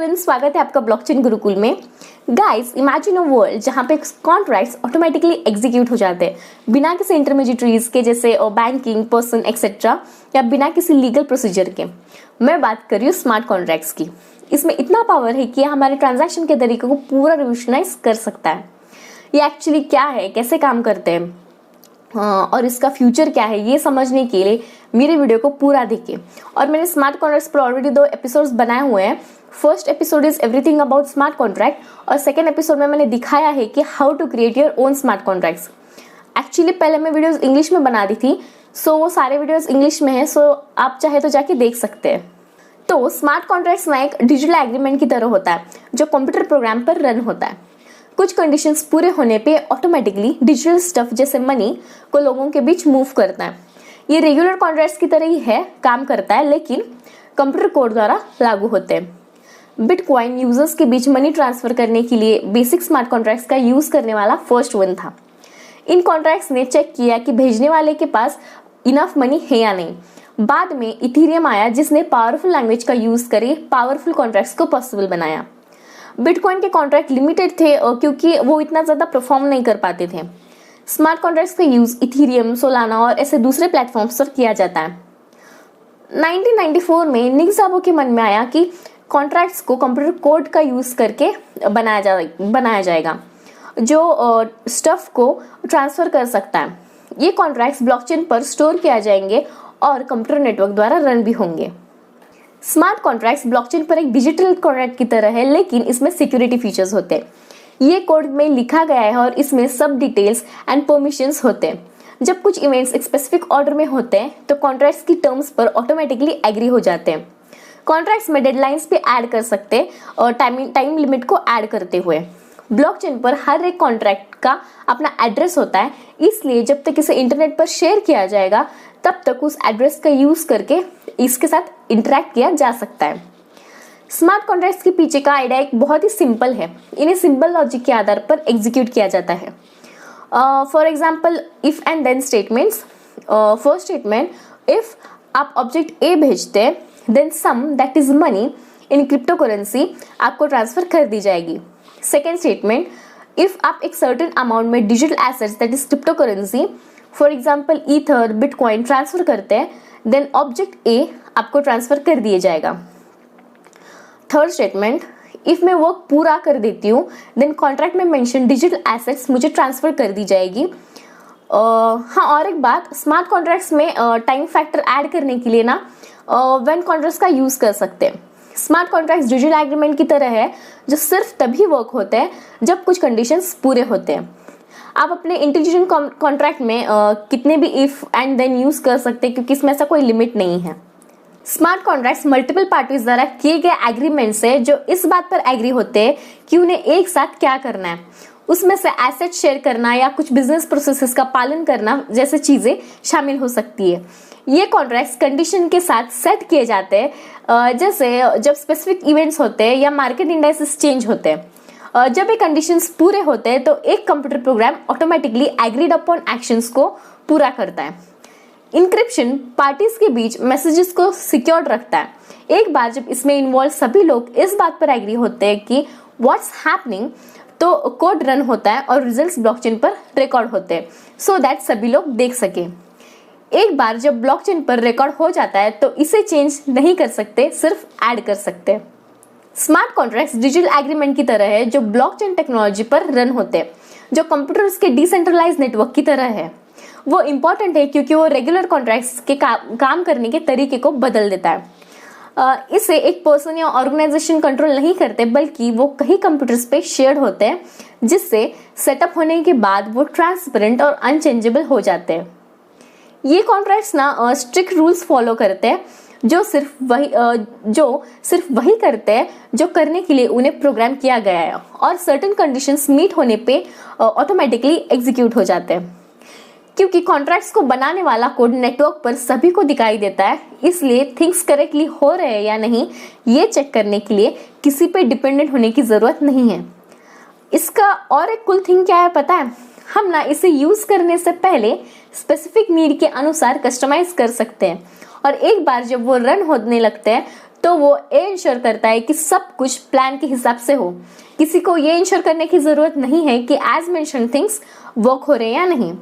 Everyone, स्वागत है आपका ब्लॉकचेन गुरुकुल में। गाइस, इमेजिन अ वर्ल्ड जहां पे कॉन्ट्रैक्ट्स ऑटोमेटिकली एग्जीक्यूट हो जाते हैं बिना किसी इंटरमीडिएटरीज के, जैसे बैंकिंग पर्सन एक्सेट्रा, या बिना किसी लीगल प्रोसीजर के। मैं बात कर रही हूँ स्मार्ट कॉन्ट्रैक्ट्स की। इसमें इतना पावर है कि ये हमारे ट्रांजैक्शन के तरीके को पूरा रिवोल्यूशनाइज कर सकता है। ये एक्चुअली क्या है, कैसे काम करते हैं और इसका फ्यूचर क्या है, ये समझने के लिए मेरे वीडियो को पूरा देखिए। और मैंने स्मार्ट कॉन्ट्रैक्ट्स पर ऑलरेडी 2 एपिसोड्स बनाए हुए हैं। First episode is everything about smart contract और सेकंड एपिसोड में मैंने दिखाया है कि how to create your own smart contracts. Actually पहले मैं वीडियोस इंग्लिश में बना दी थी, सो वो सारे वीडियोस इंग्लिश में है, सो आप चाहे तो जाके देख सकते हैं। तो स्मार्ट कॉन्ट्रैक्ट्स ना एक डिजिटल एग्रीमेंट की तरह होता है जो कंप्यूटर प्रोग्राम पर रन होता है। कुछ कंडीशंस पूरे होने पे ऑटोमेटिकली डिजिटल स्टफ जैसे मनी को लोगों के बीच मूव करता है। ये रेगुलर कॉन्ट्रैक्ट्स की तरह ही है, काम करता है, लेकिन कंप्यूटर कोड द्वारा लागू होते हैं। बिटकॉइन यूजर्स के बीच मनी ट्रांसफर करने के लिए बेसिक स्मार्ट कॉन्ट्रैक्ट्स का यूज करने वाला फर्स्ट वन था। इन कॉन्ट्रैक्ट्स ने चेक किया कि भेजने वाले के पास इनफ मनी है या नहीं। बाद में इथेरियम आया जिसने पावरफुल लैंग्वेज का यूज करके पावरफुल कॉन्ट्रैक्ट्स को पॉसिबल बनाया। बिटकॉइन के कॉन्ट्रैक्ट लिमिटेड थे क्योंकि वो इतना ज्यादा परफॉर्म नहीं कर पाते थे। स्मार्ट कॉन्ट्रैक्ट्स का यूज इथेरियम, सोलाना और ऐसे दूसरे प्लेटफॉर्म्स पर किया जाता है। 1994 में निक साबो के मन में आया कि कॉन्ट्रैक्ट्स को कंप्यूटर कोड का यूज करके बनाया जाएगा जो स्टफ को ट्रांसफर कर सकता है। ये कॉन्ट्रैक्ट्स ब्लॉकचेन पर स्टोर किया जाएंगे और कंप्यूटर नेटवर्क द्वारा रन भी होंगे। स्मार्ट कॉन्ट्रैक्ट्स ब्लॉकचेन पर एक डिजिटल कॉन्ट्रैक्ट की तरह है, लेकिन इसमें सिक्योरिटी फीचर्स होते हैं। ये कोड में लिखा गया है और इसमें सब डिटेल्स एंड परमिशंस होते हैं। जब कुछ इवेंट्स एक स्पेसिफिक ऑर्डर में होते हैं तो कॉन्ट्रैक्ट्स की टर्म्स पर ऑटोमेटिकली एग्री हो जाते हैं। कॉन्ट्रैक्ट्स में डेडलाइंस भी ऐड कर सकते हैं और टाइम लिमिट को ऐड करते हुए। ब्लॉकचेन पर हर एक कॉन्ट्रैक्ट का अपना एड्रेस होता है, इसलिए जब तक इसे इंटरनेट पर शेयर किया जाएगा तब तक उस एड्रेस का यूज करके इसके साथ इंटरेक्ट किया जा सकता है। स्मार्ट कॉन्ट्रैक्ट्स के पीछे का आइडिया एक बहुत ही सिंपल है। इन्हें सिंपल लॉजिक के आधार पर एग्जीक्यूट किया जाता है। For example, if and then statements. First statement, if आप ऑब्जेक्ट ए भेजते हैं then sum that is money in crypto currency आपको ट्रांसफर कर दी जाएगी। सेकेंड स्टेटमेंट, इफ आप एक सर्टेन अमाउंट में digital assets that is crypto currency, for example ether, bitcoin transfer करते हैं देन ऑब्जेक्ट ए आपको ट्रांसफर कर दिया जाएगा। थर्ड स्टेटमेंट, इफ मैं वर्क पूरा कर देती हूँ देन कॉन्ट्रैक्ट में मेंशन डिजिटल एसेट्स मुझे ट्रांसफर कर दी जाएगी। हाँ, और एक बात, स्मार्ट कॉन्ट्रैक्ट्स में टाइम फैक्टर ऐड करने के लिए ना व्हेन कॉन्ट्रैक्ट्स का यूज कर सकते हैं। स्मार्ट कॉन्ट्रैक्ट्स डिजिटल एग्रीमेंट की तरह है जो सिर्फ तभी वर्क होते हैं जब कुछ कंडीशंस पूरे होते हैं। आप अपने इंटेलिजेंट कॉन्ट्रैक्ट में कितने भी इफ एंड देन यूज कर सकते हैं क्योंकि इसमें ऐसा कोई लिमिट नहीं है। स्मार्ट कॉन्ट्रैक्ट्स मल्टीपल पार्टीज द्वारा किए गए एग्रीमेंट से जो इस बात पर एग्री होते हैं कि उन्हें एक साथ क्या करना है। उसमें से एसेट शेयर करना या कुछ बिजनेस प्रोसेसेस का पालन करना जैसे चीजें शामिल हो सकती है। ये कॉन्ट्रैक्ट्स कंडीशन के साथ सेट किए जाते हैं, जैसे जब स्पेसिफिक इवेंट्स होते हैं या मार्केट इंडाइसेस चेंज होते हैं। जब ये कंडीशंस पूरे होते हैं तो एक computer program automatically agreed upon actions को पूरा करता है। इंक्रिप्शन पार्टीज के बीच मैसेजेस को सिक्योर्ड रखता है। एक बार जब इसमें इन्वॉल्व सभी लोग इस बात पर एग्री होते हैं कि व्हाट्स हैपनिंग, तो कोड रन होता है और रिजल्ट्स ब्लॉकचेन पर रिकॉर्ड होते हैं सो दैट सभी लोग देख सके। एक बार जब ब्लॉकचेन पर रिकॉर्ड हो जाता है तो इसे चेंज नहीं कर सकते, सिर्फ ऐड कर सकते हैं। स्मार्ट कॉन्ट्रैक्ट्स डिजिटल एग्रीमेंट की तरह है जो ब्लॉकचेन टेक्नोलॉजी पर रन होते हैं, जो कंप्यूटर्स के डिसेंट्रलाइज नेटवर्क की तरह है। वो इम्पोर्टेंट है क्योंकि वो रेगुलर कॉन्ट्रैक्ट्स के काम करने के तरीके को बदल देता है। इसे एक पर्सन या ऑर्गेनाइजेशन कंट्रोल नहीं करते, बल्कि वो कई कंप्यूटर्स पे शेयर्ड होते हैं, जिससे सेटअप होने के बाद वो ट्रांसपेरेंट और अनचेंजेबल हो जाते हैं। ये कॉन्ट्रैक्ट्स ना स्ट्रिक्ट रूल्स फॉलो करते हैं जो सिर्फ वही करते हैं जो करने के लिए उन्हें प्रोग्राम किया गया है, और सर्टेन कंडीशंस मीट होने पे ऑटोमेटिकली एग्जीक्यूट हो जाते हैं। क्योंकि कॉन्ट्रैक्ट्स को बनाने वाला कोड नेटवर्क पर सभी को दिखाई देता है, इसलिए थिंग्स करेक्टली हो रहे हैं या नहीं ये चेक करने के लिए किसी पे डिपेंडेंट होने की जरूरत नहीं है। इसका और एक कुल थिंग क्या है पता है, हम ना इसे यूज करने से पहले स्पेसिफिक नीड के अनुसार कस्टमाइज कर सकते हैं, और एक बार जब वो रन होने लगते हैं तो वो ये इंश्योर करता है कि सब कुछ प्लान के हिसाब से हो। किसी को ये इंश्योर करने की जरूरत नहीं है कि एज मेंशन थिंग्स वर्क हो रहे हैं या नहीं।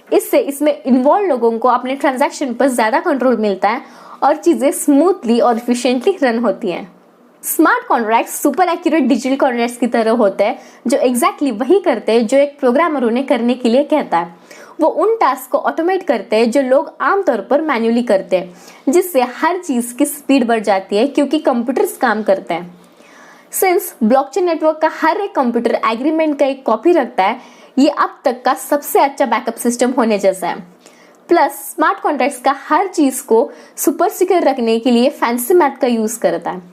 इससे इसमें इन्वॉल्व लोगों को अपने ट्रांजैक्शन पर ज्यादा कंट्रोल मिलता है और चीजें स्मूथली और इफिशिएंटली रन होती हैं। Smart contracts super accurate digital contracts की तरह होते हैं जो एग्जैक्टली वही करते हैं जो एक प्रोग्रामर उन्हें करने के लिए कहता है। वो उन टास्क को ऑटोमेट करते हैं जो लोग आमतौर पर मैन्युअली करते हैं, जिससे हर चीज की स्पीड बढ़ जाती है क्योंकि कंप्यूटर्स काम करते हैं। सिंस ब्लॉकचेन नेटवर्क का हर एक कंप्यूटर एग्रीमेंट का एक कॉपी रखता है, ये अब तक का सबसे अच्छा बैकअप सिस्टम होने जैसा है। प्लस स्मार्ट कॉन्ट्रैक्ट्स का हर चीज को सुपर सिक्योर रखने के लिए फैंसी मैथ का यूज करता है।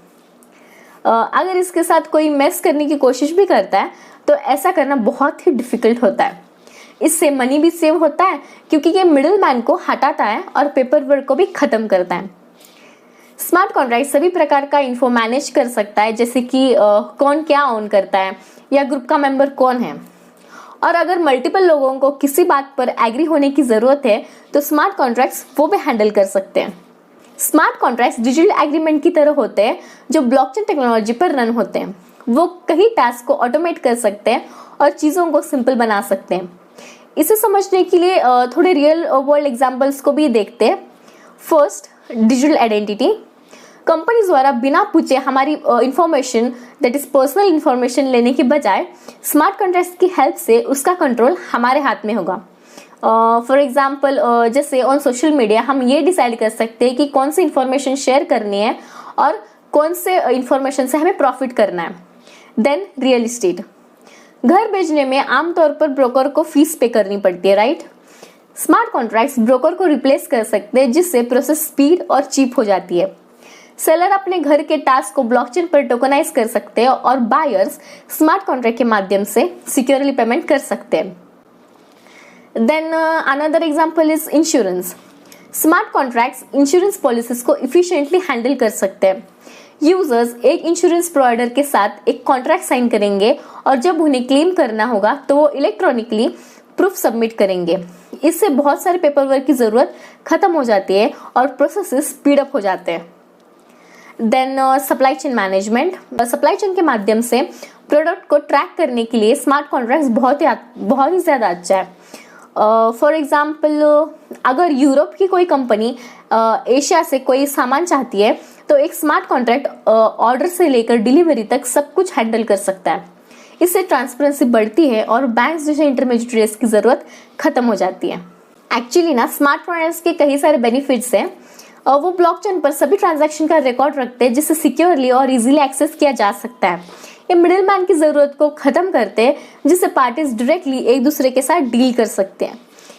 अगर इसके साथ कोई मेस करने की कोशिश भी करता है तो ऐसा करना बहुत ही डिफिकल्ट होता है। इससे मनी भी सेव होता है क्योंकि ये मिडिल मैन को हटाता है और पेपर वर्क को भी खत्म करता है। स्मार्ट कॉन्ट्रैक्ट सभी प्रकार का इन्फो मैनेज कर सकता है, जैसे कि कौन क्या ऑन करता है या ग्रुप का मेंबर कौन है। और अगर मल्टीपल लोगों को किसी बात पर एग्री होने की जरूरत है तो स्मार्ट कॉन्ट्रैक्ट्स वो भी हैंडल कर सकते हैं। स्मार्ट कॉन्ट्रैक्ट्स डिजिटल एग्रीमेंट की तरह होते हैं जो ब्लॉकचेन टेक्नोलॉजी पर रन होते हैं। वो कई टास्क को ऑटोमेट कर सकते हैं और चीजों को सिंपल बना सकते हैं। इसे समझने के लिए थोड़े रियल वर्ल्ड एग्जांपल्स को भी देखते हैं। First, digital identity. कंपनीज द्वारा बिना पूछे हमारी information that is personal information लेने की बजाय स्मार्ट कॉन्ट्रैक्ट्स की हेल्प से उसका कंट्रोल हमारे हाथ में होगा। फॉर एग्जाम्पल जैसे ऑन सोशल मीडिया हम ये डिसाइड कर सकते हैं कि कौन सी इंफॉर्मेशन शेयर करनी है और कौन से इंफॉर्मेशन से हमें प्रॉफिट करना है। Then real estate. घर बेचने में आमतौर पर ब्रोकर को फीस पे करनी पड़ती है, राइट? स्मार्ट कॉन्ट्रैक्ट्स ब्रोकर को रिप्लेस कर सकते हैं, जिससे प्रोसेस स्पीड और चीप हो जाती है। सेलर अपने घर के टास्क को ब्लॉकचेन पर टोकनाइज कर सकते हैं और बायर्स स्मार्ट कॉन्ट्रैक्ट के माध्यम से सिक्योरली पेमेंट कर सकते हैं। Then another example is insurance. Smart contracts insurance policies को इफिशिएंटली हैंडल कर सकते हैं। यूजर्स एक इंश्योरेंस प्रोवाइडर के साथ एक कॉन्ट्रैक्ट साइन करेंगे और जब उन्हें क्लेम करना होगा तो वो इलेक्ट्रॉनिकली प्रूफ सबमिट करेंगे। इससे बहुत सारे पेपर वर्क की जरूरत खत्म हो जाती है और प्रोसेस स्पीड अप हो जाते हैं। Then supply chain management. Supply chain के माध्यम से प्रोडक्ट को ट्रैक करने के लिए स्मार्ट कॉन्ट्रैक्ट्स बहुत ही ज्यादा अच्छा है। फॉर एग्जाम्पल अगर यूरोप की कोई कंपनी एशिया से कोई सामान चाहती है तो एक स्मार्ट कॉन्ट्रैक्ट ऑर्डर से लेकर डिलीवरी तक सब कुछ हैंडल कर सकता है। इससे ट्रांसपेरेंसी बढ़ती है और बैंक्स जैसे इंटरमीडिएट्स की जरूरत खत्म हो जाती है। एक्चुअली ना स्मार्ट कॉन्ट्रैक्ट्स के कई सारे बेनिफिट्स हैं। वो ब्लॉकचेन पर सभी ट्रांजैक्शन का रिकॉर्ड रखते हैं, जिससे सिक्योरली और इजीली एक्सेस किया जा सकता है। ये मिडिल मैन की जरूरत को खत्म करते हैं, जिससे पार्टीज डायरेक्टली एक दूसरे के साथ डील कर सकते हैं।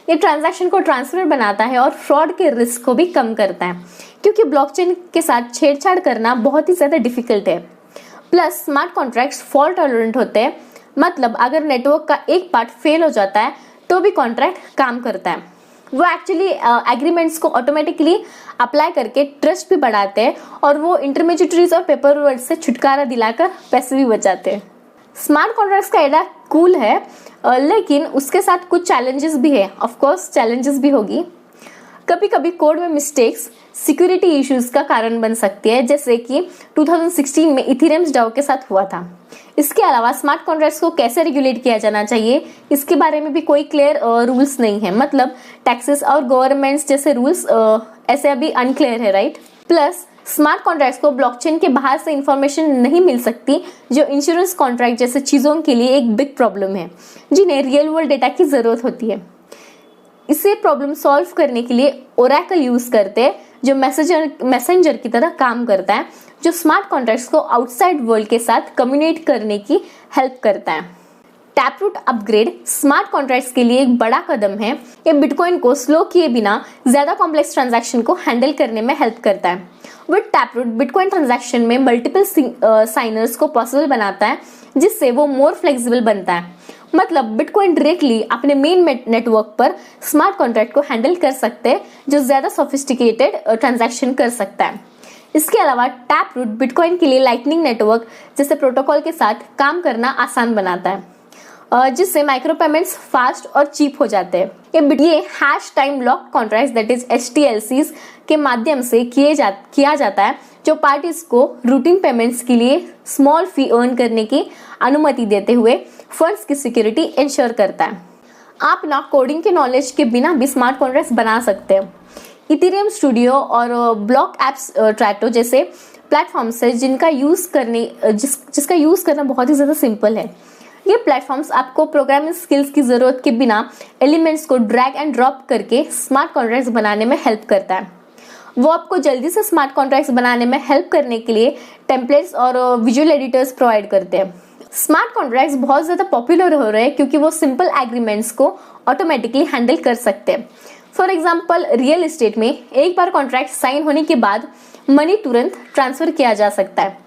ये ट्रांजैक्शन को ट्रांसपेरेंट बनाता है और फ्रॉड के रिस्क को भी कम करता है, क्योंकि ब्लॉकचेन के साथ छेड़छाड़ करना बहुत ही ज्यादा डिफिकल्ट है। Plus smart contracts fault tolerant होते हैं, मतलब अगर नेटवर्क का एक पार्ट फेल हो जाता है तो भी कॉन्ट्रैक्ट काम करता है। वो एक्चुअली एग्रीमेंट्स को ऑटोमेटिकली अप्लाई करके ट्रस्ट भी बढ़ाते हैं और वो इंटरमीडिएटरीज और पेपर वर्क से छुटकारा दिलाकर पैसे भी बचाते हैं। स्मार्ट कॉन्ट्रैक्ट्स का आइडिया कूल है, लेकिन उसके साथ कुछ चैलेंजेस भी है। ऑफ कोर्स चैलेंजेस भी होगी। कभी कभी कोड में मिस्टेक्स सिक्योरिटी इश्यूज का कारण बन सकती है, जैसे कि 2016 में इथेरियम डाओ के साथ हुआ था। इसके अलावा स्मार्ट कॉन्ट्रैक्ट्स को कैसे रेगुलेट किया जाना चाहिए, इसके बारे में भी कोई क्लियर रूल्स नहीं है। मतलब टैक्सेस और गवर्नमेंट्स जैसे रूल्स ऐसे अभी अनक्लियर है, राइट? प्लस स्मार्ट कॉन्ट्रैक्ट्स को ब्लॉकचेन के बाहर से इंफॉर्मेशन नहीं मिल सकती, जो इंश्योरेंस कॉन्ट्रैक्ट जैसे चीजों के लिए एक बिग प्रॉब्लम है, जिन्हें रियल वर्ल्ड डेटा की जरूरत होती है। इसे प्रॉब्लम सॉल्व करने के लिए ओरेकल यूज करते हैं, जो मैसेंजर की तरह काम करता है, जो स्मार्ट कॉन्ट्रैक्ट्स को आउटसाइड वर्ल्ड के साथ कम्युनिकेट करने की हेल्प करता है। टैपरूट अपग्रेड स्मार्ट कॉन्ट्रैक्ट्स के लिए एक बड़ा कदम है। ये बिटकॉइन को स्लो किए बिना ज्यादा कॉम्प्लेक्स ट्रांजैक्शन को हैंडल करने में हेल्प करता है। विद टैपरूट बिटकॉइन ट्रांजैक्शन में मल्टीपल साइनर्स को पॉसिबल बनाता है, जिससे वो मोर फ्लेक्सिबल बनता है। मतलब बिटकॉइन डायरेक्टली अपने मेन नेटवर्क पर स्मार्ट कॉन्ट्रैक्ट को हैंडल कर सकते हैं, जो ज्यादा सोफिस्टिकेटेड ट्रांजैक्शन कर सकता है। इसके अलावा टैपरूट बिटकॉइन के लिए लाइटनिंग नेटवर्क जैसे प्रोटोकॉल के साथ काम करना आसान बनाता है। जिससे माइक्रो पेमेंट्स फास्ट और चीप हो जाते हैं। ये hash time lock contract that is HTLCs के माध्यम से किया जाता है, जो पार्टीज को रूटीन पेमेंट्स के लिए स्मॉल फी अर्न करने की अनुमति देते हुए फंड्स की सिक्योरिटी इंश्योर करता है। आप ना कोडिंग के नॉलेज के बिना भी स्मार्ट कॉन्ट्रैक्ट्स बना सकते हैं। इथेरियम स्टूडियो और ब्लॉक एप्स ट्रैटो जैसे प्लेटफॉर्म्स है जिसका यूज़ करना बहुत ही ज़्यादा सिंपल है। ये प्लेटफॉर्म्स आपको प्रोग्रामिंग स्किल्स की ज़रूरत के बिना एलिमेंट्स को ड्रैग एंड ड्रॉप करके स्मार्ट कॉन्ट्रैक्ट्स बनाने में हेल्प करता है। वो आपको जल्दी से स्मार्ट कॉन्ट्रैक्ट्स बनाने में हेल्प करने के लिए टेम्पलेट्स और विजुअल एडिटर्स प्रोवाइड करते हैं। स्मार्ट कॉन्ट्रैक्ट्स बहुत ज़्यादा पॉपुलर हो रहे हैं क्योंकि वो सिंपल एग्रीमेंट्स को ऑटोमेटिकली हैंडल कर सकते हैं। फॉर एग्जाम्पल, रियल एस्टेट में एक बार कॉन्ट्रैक्ट साइन होने के बाद मनी तुरंत ट्रांसफर किया जा सकता है।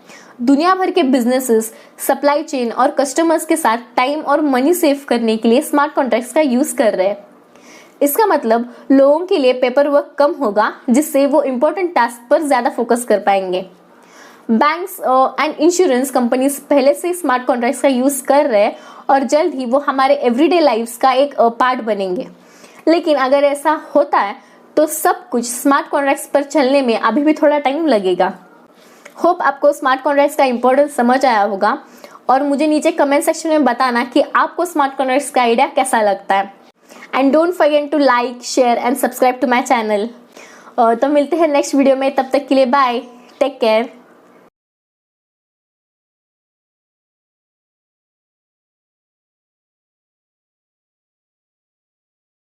दुनिया भर के बिजनेसेस सप्लाई चेन और कस्टमर्स के साथ टाइम और मनी सेव करने के लिए स्मार्ट कॉन्ट्रैक्ट्स का यूज़ कर रहे हैं। इसका मतलब लोगों के लिए पेपर वर्क कम होगा, जिससे वो इम्पोर्टेंट टास्क पर ज़्यादा फोकस कर पाएंगे। बैंक्स एंड इंश्योरेंस कंपनीज पहले से स्मार्ट कॉन्ट्रैक्ट्स का यूज़ कर रहे हैं और जल्द ही वो हमारे एवरीडे लाइफ्स का एक पार्ट बनेंगे। लेकिन अगर ऐसा होता है तो सब कुछ स्मार्ट कॉन्ट्रैक्ट्स पर चलने में अभी भी थोड़ा टाइम लगेगा। होप आपको स्मार्ट कॉन्ट्रैक्ट्स का इंपॉर्टेंस समझ आया होगा और मुझे नीचे कमेंट सेक्शन में बताना कि आपको स्मार्ट कॉन्ट्रैक्ट्स का आइडिया कैसा लगता है। And don't forget to like, share and subscribe to my channel. तो मिलते हैं नेक्स्ट वीडियो में, तब तक के लिए बाय, टेक केयर।